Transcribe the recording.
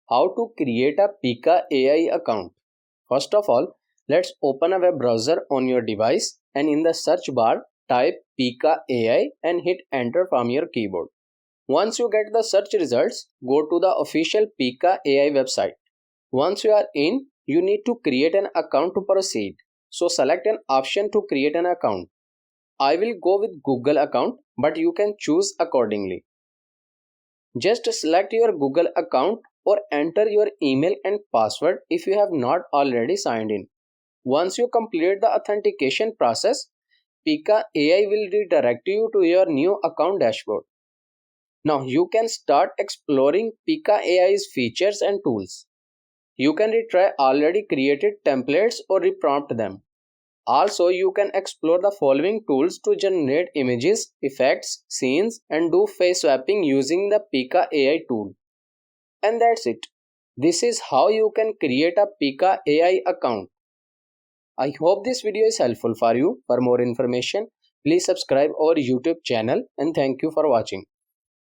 How to create a Pika AI account. First of all, let's open a web browser on your device and in the search bar type Pika AI and hit enter from your keyboard. Once you get the search results, go to the official Pika AI website. Once you are in, you need to create an account to proceed. So select an option to create an account. I will go with Google account, but you can choose accordingly. Just select your Google account or enter your email and password if you have not already signed in. Once you complete the authentication process, Pika AI will redirect you to your new account dashboard. Now you can start exploring Pika AI's features and tools. You can retry already created templates or reprompt them. Also, you can explore the following tools to generate images, effects, scenes, and do face swapping using the Pika AI tool. And that's it. This is how you can create a Pika AI account. I hope this video is helpful for you. For more information, please subscribe our YouTube channel and thank you for watching.